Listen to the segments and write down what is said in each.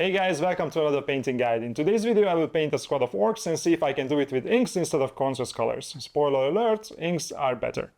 Hey guys, welcome to another painting guide. In today's video I will paint a squad of orcs and see if I can do it with inks instead of contrast colors. Spoiler alert, inks are better.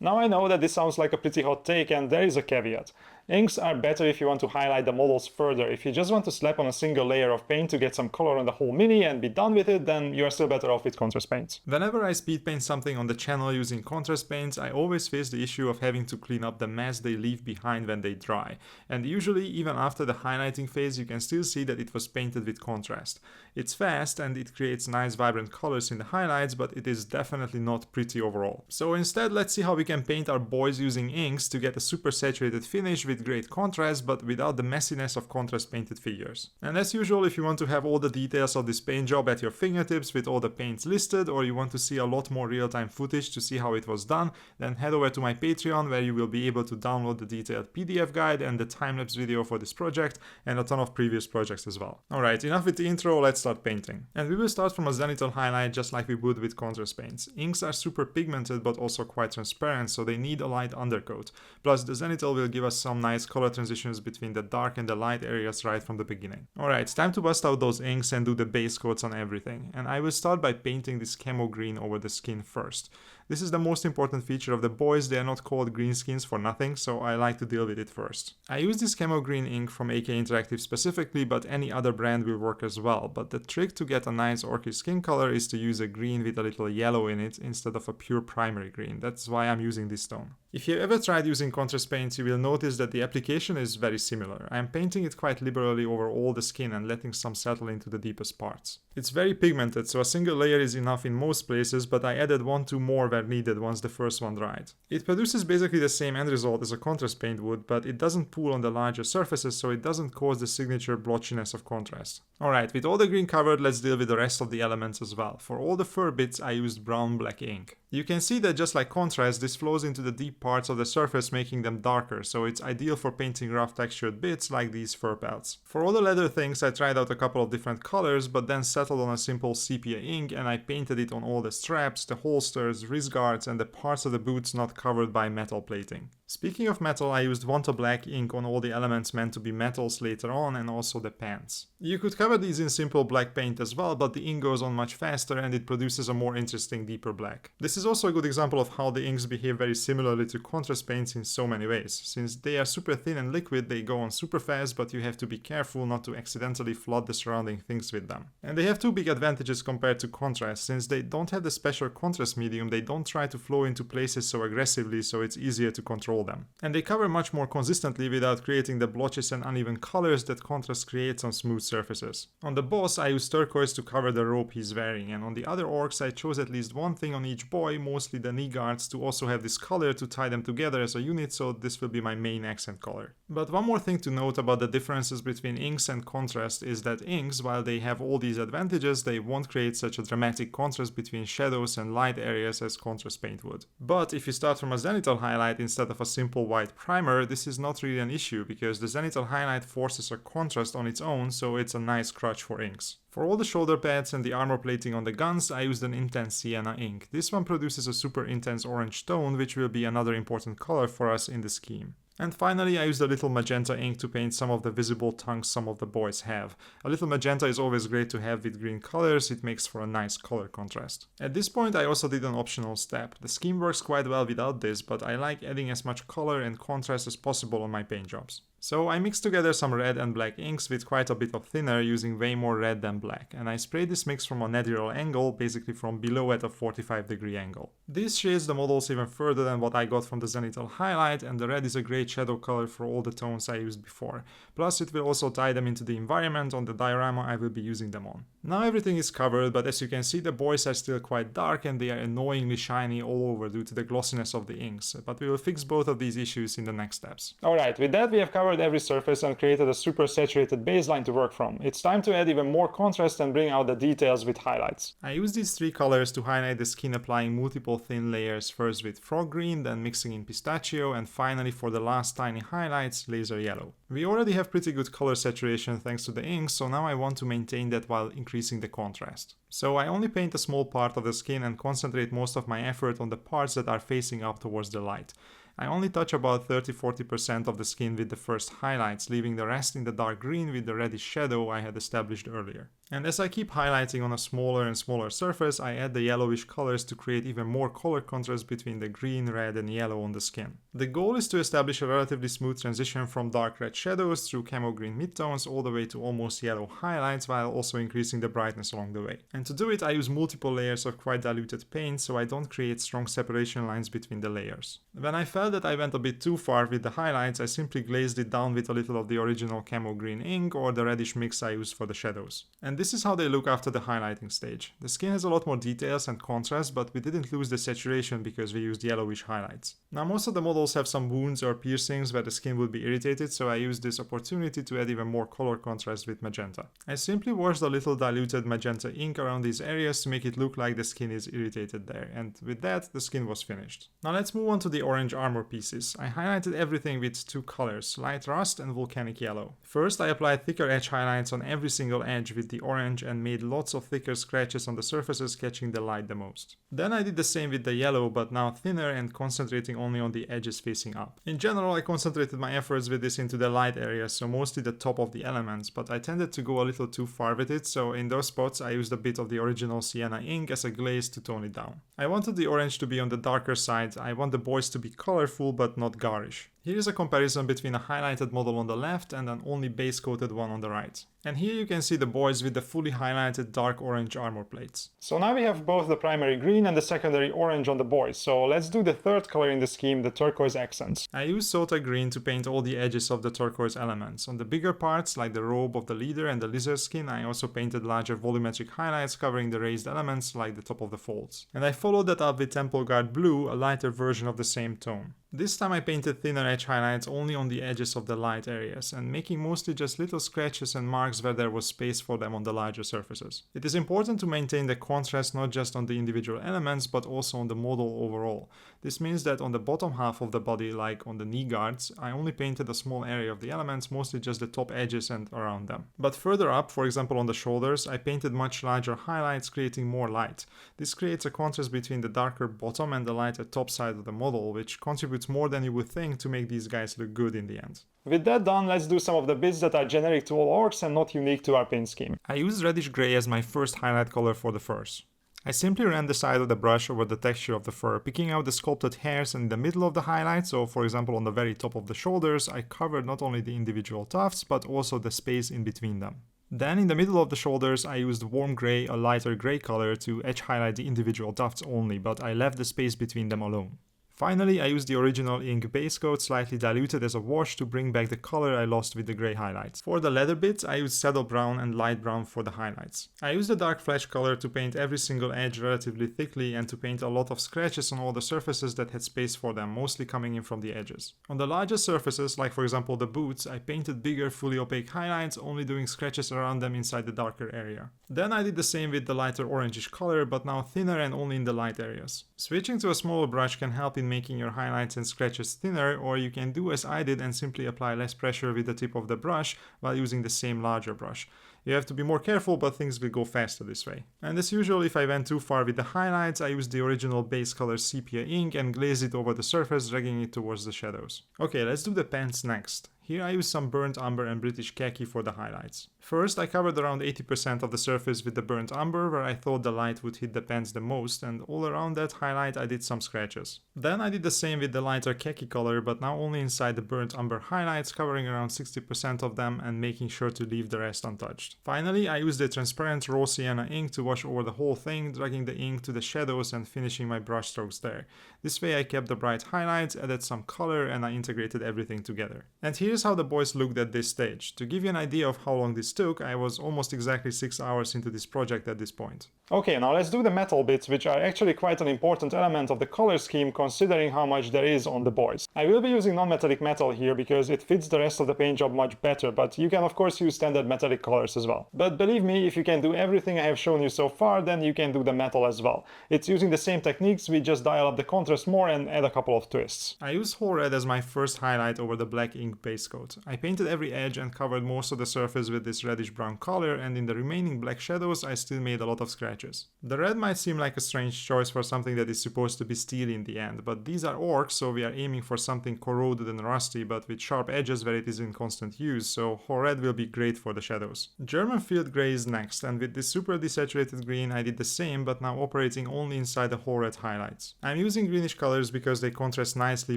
Now I know that this sounds like a pretty hot take, and there is a caveat. Inks are better if you want to highlight the models further. If you just want to slap on a single layer of paint to get some color on the whole mini and be done with it, then you are still better off with contrast paints. Whenever I speed paint something on the channel using contrast paints, I always face the issue of having to clean up the mess they leave behind when they dry. And usually, even after the highlighting phase, you can still see that it was painted with contrast. It's fast and it creates nice vibrant colors in the highlights, but it is definitely not pretty overall. So instead, let's see how we can paint our boys using inks to get a super saturated finish with great contrast, but without the messiness of contrast painted figures. And as usual, if you want to have all the details of this paint job at your fingertips with all the paints listed, or you want to see a lot more real-time footage to see how it was done, then head over to my Patreon, where you will be able to download the detailed PDF guide and the time-lapse video for this project, and a ton of previous projects as well. Alright, enough with the intro, let's start painting. And we will start from a Zenithal highlight just like we would with contrast paints. Inks are super pigmented but also quite transparent, so they need a light undercoat. Plus the Zenithal will give us some nice color transitions between the dark and the light areas right from the beginning. Alright, it's time to bust out those inks and do the base coats on everything. And I will start by painting this camo green over the skin first. This is the most important feature of the boys. They are not called green skins for nothing, so I like to deal with it first. I use this camo green ink from AK Interactive specifically, but any other brand will work as well. But the trick to get a nice orky skin color is to use a green with a little yellow in it instead of a pure primary green. That's why I'm using this tone. If you ever tried using contrast paints, you will notice that the application is very similar. I'm painting it quite liberally over all the skin and letting some settle into the deepest parts. It's very pigmented, so a single layer is enough in most places, but I added 1-2 more where needed once the first one dried. It produces basically the same end result as a contrast paint would, but it doesn't pool on the larger surfaces, so it doesn't cause the signature blotchiness of contrast. Alright, with all the green covered, let's deal with the rest of the elements as well. For all the fur bits, I used brown-black ink. You can see that just like contrast, this flows into the deep parts of the surface, making them darker, so it's ideal for painting rough textured bits like these fur pelts. For all the leather things, I tried out a couple of different colors, but then settled on a simple sepia ink, and I painted it on all the straps, the holsters, wrist guards, and the parts of the boots not covered by metal plating. Speaking of metal, I used Wanta black ink on all the elements meant to be metals later on, and also the pants. You could cover these in simple black paint as well, but the ink goes on much faster and it produces a more interesting deeper black. This is also a good example of how the inks behave very similarly to contrast paints in so many ways. Since they are super thin and liquid, they go on super fast, but you have to be careful not to accidentally flood the surrounding things with them. And they have two big advantages compared to contrast. Since they don't have the special contrast medium, they don't try to flow into places so aggressively, so it's easier to control them. And they cover much more consistently without creating the blotches and uneven colors that contrast creates on smooth surfaces. On the boss, I used turquoise to cover the robe he's wearing, and on the other orcs I chose at least one thing on each boy, mostly the knee guards, to also have this color to tie them together as a unit, so this will be my main accent color. But one more thing to note about the differences between inks and contrast is that inks, while they have all these advantages, they won't create such a dramatic contrast between shadows and light areas as contrast paint would. But if you start from a Zenithal highlight instead of a simple white primer, this is not really an issue, because the Zenithal highlight forces a contrast on its own, so it's a nice crutch for inks. For all the shoulder pads and the armor plating on the guns, I used an intense sienna ink. This one produces a super intense orange tone, which will be another important color for us in the scheme. And finally, I used a little magenta ink to paint some of the visible tongues some of the boys have. A little magenta is always great to have with green colors, it makes for a nice color contrast. At this point I also did an optional step. The scheme works quite well without this, but I like adding as much color and contrast as possible on my paint jobs. So I mixed together some red and black inks with quite a bit of thinner, using way more red than black, and I sprayed this mix from a natural angle, basically from below at a 45-degree angle. This shades the models even further than what I got from the Zenithal highlight, and the red is a great shadow color for all the tones I used before. Plus it will also tie them into the environment on the diorama I will be using them on. Now everything is covered, but as you can see the boys are still quite dark and they are annoyingly shiny all over due to the glossiness of the inks, but we will fix both of these issues in the next steps. Alright, with that we have covered every surface and created a super saturated baseline to work from. It's time to add even more contrast and bring out the details with highlights. I use these three colors to highlight the skin, applying multiple thin layers, first with frog green, then mixing in pistachio, and finally for the last tiny highlights, laser yellow. We already have pretty good color saturation thanks to the ink, so now I want to maintain that while increasing the contrast. So I only paint a small part of the skin and concentrate most of my effort on the parts that are facing up towards the light. I only touch about 30-40% of the skin with the first highlights, leaving the rest in the dark green with the reddish shadow I had established earlier. And as I keep highlighting on a smaller and smaller surface, I add the yellowish colors to create even more color contrast between the green, red and yellow on the skin. The goal is to establish a relatively smooth transition from dark red shadows through camo green midtones all the way to almost yellow highlights, while also increasing the brightness along the way. And to do it, I use multiple layers of quite diluted paint so I don't create strong separation lines between the layers. When I felt that I went a bit too far with the highlights, I simply glazed it down with a little of the original camo green ink or the reddish mix I used for the shadows. And this is how they look after the highlighting stage. The skin has a lot more details and contrast, but we didn't lose the saturation because we used yellowish highlights. Now most of the models have some wounds or piercings where the skin would be irritated, so I used this opportunity to add even more color contrast with magenta. I simply washed a little diluted magenta ink around these areas to make it look like the skin is irritated there, and with that the skin was finished. Now let's move on to the orange armor pieces. I highlighted everything with two colors, light rust and volcanic yellow. First I applied thicker edge highlights on every single edge with the orange and made lots of thicker scratches on the surfaces catching the light the most. Then I did the same with the yellow, but now thinner and concentrating only on the edges facing up. In general I concentrated my efforts with this into the light areas, so mostly the top of the elements, but I tended to go a little too far with it, so in those spots I used a bit of the original sienna ink as a glaze to tone it down. I wanted the orange to be on the darker side. I want the boys to be colorful but not garish. Here is a comparison between a highlighted model on the left and an only base coated one on the right. And here you can see the boys with the fully highlighted dark orange armor plates. So now we have both the primary green and the secondary orange on the boys, so let's do the third color in the scheme, the turquoise accents. I used Sota green to paint all the edges of the turquoise elements. On the bigger parts, like the robe of the leader and the lizard skin, I also painted larger volumetric highlights covering the raised elements like the top of the folds. And I followed that up with Temple Guard blue, a lighter version of the same tone. This time I painted thinner edge highlights only on the edges of the light areas, and making mostly just little scratches and marks where there was space for them on the larger surfaces. It is important to maintain the contrast not just on the individual elements but also on the model overall. This means that on the bottom half of the body, like on the knee guards, I only painted a small area of the elements, mostly just the top edges and around them. But further up, for example on the shoulders, I painted much larger highlights, creating more light. This creates a contrast between the darker bottom and the lighter top side of the model, which contributes more than you would think to make these guys look good in the end. With that done, let's do some of the bits that are generic to all orcs and not unique to our paint scheme. I used reddish grey as my first highlight color for the furs. I simply ran the side of the brush over the texture of the fur, picking out the sculpted hairs in the middle of the highlight, so for example on the very top of the shoulders I covered not only the individual tufts but also the space in between them. Then in the middle of the shoulders I used warm grey, a lighter grey color, to edge highlight the individual tufts only, but I left the space between them alone. Finally, I used the original ink base coat slightly diluted as a wash to bring back the color I lost with the grey highlights. For the leather bits, I used saddle brown and light brown for the highlights. I used the dark flesh color to paint every single edge relatively thickly and to paint a lot of scratches on all the surfaces that had space for them, mostly coming in from the edges. On the larger surfaces, like for example the boots, I painted bigger fully opaque highlights, only doing scratches around them inside the darker area. Then I did the same with the lighter orangish color, but now thinner and only in the light areas. Switching to a smaller brush can help in making your highlights and scratches thinner, or you can do as I did and simply apply less pressure with the tip of the brush while using the same larger brush. You have to be more careful, but things will go faster this way. And as usual, if I went too far with the highlights, I used the original base color sepia ink and glazed it over the surface, dragging it towards the shadows. Okay, let's do the pants next. Here I used some burnt umber and British khaki for the highlights. First, I covered around 80% of the surface with the burnt umber, where I thought the light would hit the pants the most, and all around that highlight I did some scratches. Then I did the same with the lighter khaki color, but now only inside the burnt umber highlights, covering around 60% of them and making sure to leave the rest untouched. Finally, I used the transparent raw sienna ink to wash over the whole thing, dragging the ink to the shadows and finishing my brush strokes there. This way I kept the bright highlights, added some color, and I integrated everything together. And here's how the boys looked at this stage. To give you an idea of how long this took, I was almost exactly 6 hours into this project at this point. Okay, now let's do the metal bits, which are actually quite an important element of the color scheme considering how much there is on the boys. I will be using non-metallic metal here because it fits the rest of the paint job much better, but you can of course use standard metallic colors as as well. But believe me, if you can do everything I have shown you so far, then you can do the metal as well. It's using the same techniques, we just dial up the contrast more and add a couple of twists. I used whole red as my first highlight over the black ink base coat. I painted every edge and covered most of the surface with this reddish brown color, and in the remaining black shadows I still made a lot of scratches. The red might seem like a strange choice for something that is supposed to be steely in the end, but these are orcs, so we are aiming for something corroded and rusty but with sharp edges where it is in constant use, so whole red will be great for the shadows. German field grey is next, and with this super desaturated green I did the same, but now operating only inside the whole red highlights. I'm using greenish colors because they contrast nicely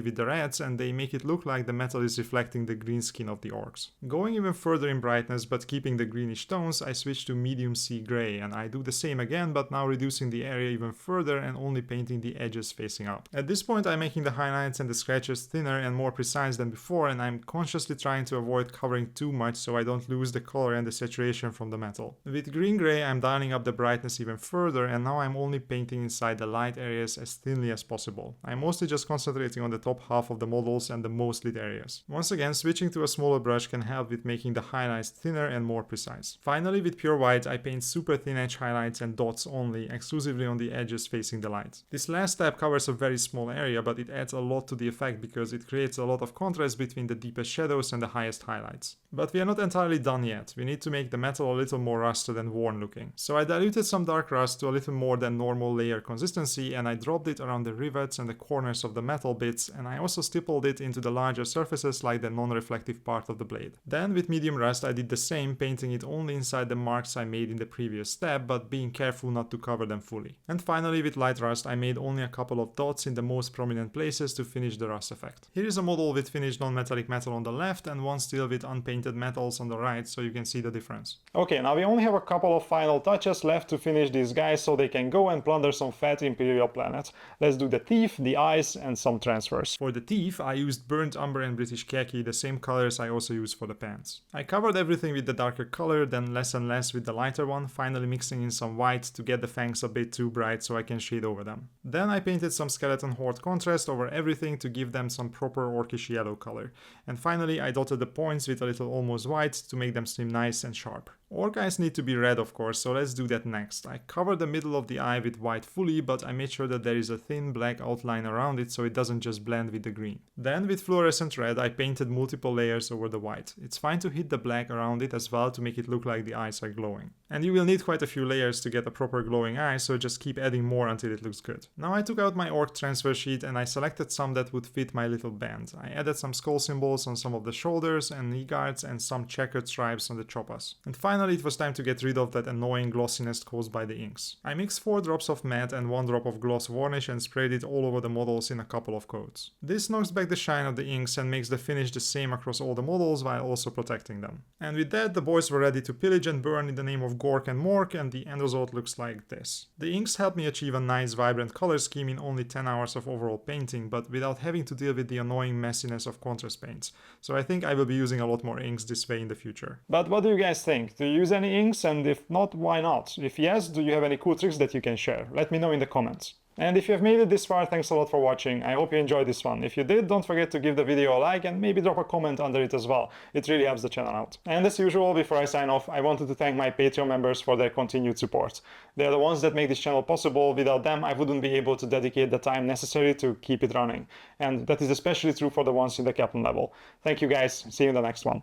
with the reds and they make it look like the metal is reflecting the green skin of the orcs. Going even further in brightness but keeping the greenish tones, I switch to medium sea grey, and I do the same again but now reducing the area even further and only painting the edges facing up. At this point I'm making the highlights and the scratches thinner and more precise than before, and I'm consciously trying to avoid covering too much so I don't lose the color and the saturation from the metal. With green grey I'm dialing up the brightness even further, and now I'm only painting inside the light areas as thinly as possible. I'm mostly just concentrating on the top half of the models and the most lit areas. Once again, switching to a smaller brush can help with making the highlights thinner and more precise. Finally, with pure white I paint super thin edge highlights and dots only, exclusively on the edges facing the light. This last step covers a very small area, but it adds a lot to the effect because it creates a lot of contrast between the deepest shadows and the highest highlights. But we are not entirely done yet. We need to make the metal a little more rusted and worn looking. So I diluted some dark rust to a little more than normal layer consistency, and I dropped it around the rivets and the corners of the metal bits, and I also stippled it into the larger surfaces like the non-reflective part of the blade. Then with medium rust I did the same, painting it only inside the marks I made in the previous step, but being careful not to cover them fully. And finally with light rust I made only a couple of dots in the most prominent places to finish the rust effect. Here is a model with finished non-metallic metal on the left and one still with unpainted metals on the right, so you can see the difference. Okay, now we only have a couple of final touches left to finish these guys so they can go and plunder some fat Imperial planet. Let's do the teeth, the eyes, and some transfers. For the teeth I used burnt umber and British khaki, the same colors I also used for the pants. I covered everything with the darker color, then less and less with the lighter one, finally mixing in some white to get the fangs a bit too bright so I can shade over them. Then I painted some skeleton horde contrast over everything to give them some proper orcish yellow color. And finally I dotted the points with a little almost white to make them seem nice and sharp. Orc eyes need to be red of course, so let's do that next. I covered the middle of the eye with white fully, but I made sure that there is a thin black outline around it so it doesn't just blend with the green. Then with fluorescent red I painted multiple layers over the white. It's fine to hit the black around it as well to make it look like the eyes are glowing. And you will need quite a few layers to get a proper glowing eye, so just keep adding more until it looks good. Now I took out my orc transfer sheet and I selected some that would fit my little band. I added some skull symbols on some of the shoulders and knee guards and some checkered stripes on the choppas. And finally it was time to get rid of that annoying glossiness caused by the inks. I mixed 4 drops of matte and 1 drop of gloss varnish and sprayed it all over the models in a couple of coats. This knocks back the shine of the inks and makes the finish the same across all the models while also protecting them. And with that the boys were ready to pillage and burn in the name of Gork and Mork, and the end result looks like this. The inks helped me achieve a nice vibrant color scheme in only 10 hours of overall painting, but without having to deal with the annoying messiness of contrast paints. So I think I will be using a lot more inks this way in the future. But what do you guys think? Do you use any inks, and if not, why not? If yes, do you have any cool tricks that you can share? Let me know in the comments. And if you have made it this far, thanks a lot for watching. I hope you enjoyed this one. If you did, don't forget to give the video a like and maybe drop a comment under it as well. It really helps the channel out. And as usual, before I sign off, I wanted to thank my Patreon members for their continued support. They're the ones that make this channel possible. Without them, I wouldn't be able to dedicate the time necessary to keep it running. And that is especially true for the ones in the captain level. Thank you guys. See you in the next one.